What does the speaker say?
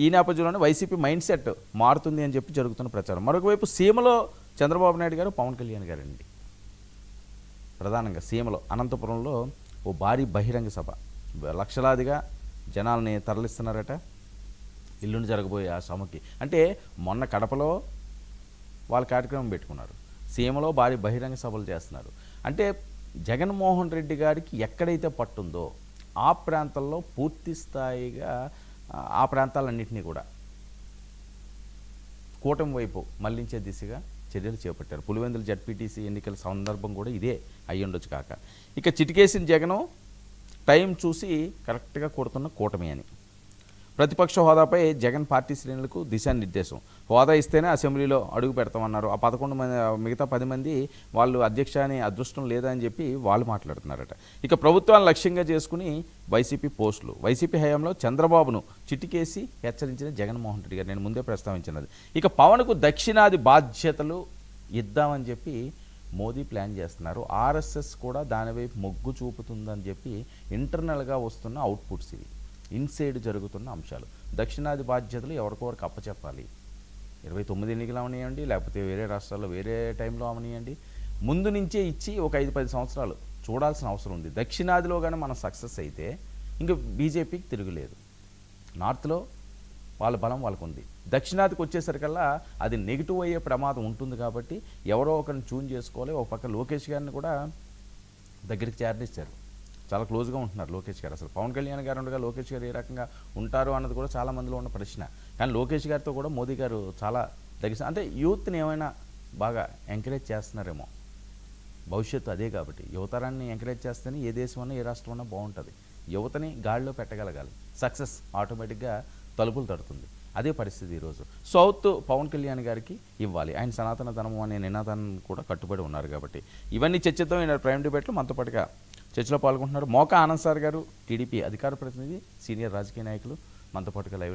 ఈ నేపథ్యంలోనే YCP mind set మారుతుంది అని చెప్పి జరుగుతున్న ప్రచారం. మరొకవైపు సీమలో చంద్రబాబు నాయుడు గారు, పవన్ కళ్యాణ్ గారండి. ప్రధానంగా సీమలో అనంతపురంలో ఓ భారీ బహిరంగ సభ, లక్షలాదిగా జనాల్ని తరలిస్తున్నారట ఎల్లుండి జరగబోయే ఆ సభకి. అంటే మొన్న కడపలో వాళ్ళ కార్యక్రమం పెట్టుకున్నారు, సీమలో భారీ బహిరంగ సభలు చేస్తున్నారు. అంటే జగన్మోహన్ రెడ్డి గారికి ఎక్కడైతే పట్టుందో ఆ ప్రాంతాల్లో పూర్తి స్థాయిగా ఆ ప్రాంతాలన్నింటినీ కూడా కూటమి వైపు మళ్లించే దిశగా చర్యలు చేపట్టారు. పులివెందుల జడ్పీటీసీ ఎన్నికల సందర్భం కూడా ఇదే అయ్యుండొచ్చు కాక. ఇక చిటికేసిన జగను టైం చూసి కరెక్ట్గా కొడుతున్న కూటమి అని. ప్రతిపక్ష హోదాపై జగన్ పార్టీ శ్రేణులకు దిశానిర్దేశం. హోదా ఇస్తేనే అసెంబ్లీలో అడుగు పెడతామన్నారు. ఆ 11 మంది, మిగతా 10 మంది వాళ్ళు అధ్యక్ష అని అదృష్టం లేదా అని చెప్పి వాళ్ళు మాట్లాడుతున్నారట. ఇక ప్రభుత్వాన్ని లక్ష్యంగా చేసుకుని వైసీపీ పోస్టులు. వైసీపీ హయాంలో చంద్రబాబును చిటికేసి హెచ్చరించిన జగన్మోహన్ రెడ్డి గారు, నేను ముందే ప్రస్తావించినది. ఇక పవన్కు దక్షిణాది బాధ్యతలు ఇద్దామని చెప్పి మోదీ ప్లాన్ చేస్తున్నారు. ఆర్ఎస్ఎస్ కూడా దానివైపు మొగ్గు చూపుతుందని చెప్పి ఇంటర్నల్గా వస్తున్న అవుట్పుట్స్ ఇవి, ఇన్సైడ్ జరుగుతున్న అంశాలు. దక్షిణాది బాధ్యతలు ఎవరికొవరికి అప్పచెప్పాలి. 29 ఎన్నికలు అవనియండి, లేకపోతే వేరే రాష్ట్రాల్లో వేరే టైంలో అవనియండి, ముందు నుంచే ఇచ్చి ఒక 5-10 సంవత్సరాలు చూడాల్సిన అవసరం ఉంది. దక్షిణాదిలో కానీ మనం సక్సెస్ అయితే ఇంకా బీజేపీకి తిరుగులేదు. నార్త్లో వాళ్ళ బలం వాళ్ళకు ఉంది. దక్షిణాదికి వచ్చేసరికల్లా అది నెగిటివ్ అయ్యే ప్రమాదం ఉంటుంది. కాబట్టి ఎవరో ఒకరిని చూన్ చేసుకోవాలి. ఒక పక్క లోకేష్ గారిని కూడా దగ్గరికి చేరనిచ్చారు. చాలా క్లోజ్గా ఉంటున్నారు లోకేష్ గారు. అసలు పవన్ కళ్యాణ్ గారు ఉండగా లోకేష్ గారు ఏ రకంగా ఉంటారు అన్నది కూడా చాలా మందిలో ఉన్న ప్రశ్న. కానీ లోకేష్ గారితో కూడా మోదీ గారు చాలా దగ్గర, అంటే యూత్ని ఏమైనా బాగా ఎంకరేజ్ చేస్తున్నారేమో. భవిష్యత్తు అదే కాబట్టి యువతరాన్ని ఎంకరేజ్ చేస్తేనే ఏ దేశం అన్నా ఏ రాష్ట్రం అన్నా బాగుంటుంది. యువతని గాడిలో పెట్టగలగాలి. సక్సెస్ ఆటోమేటిక్గా తలుపులు తడుతుంది. అదే పరిస్థితి ఈరోజు. సౌత్ పవన్ కళ్యాణ్ గారికి ఇవ్వాలి. ఆయన సనాతన ధర్మం అనే నినాదాన్ని కూడా కట్టుబడి ఉన్నారు కాబట్టి ఇవన్నీ చర్చతో ఈయన ప్రైమ్ డిబేట్లో మనతో పాటుగా చర్చలో పాల్గొంటున్నారు. మోకా ఆనంద్ సార్ గారు, టీడీపీ అధికార ప్రతినిధి, సీనియర్ రాజకీయ నాయకులు మనతో పాటుగా లైవ్లో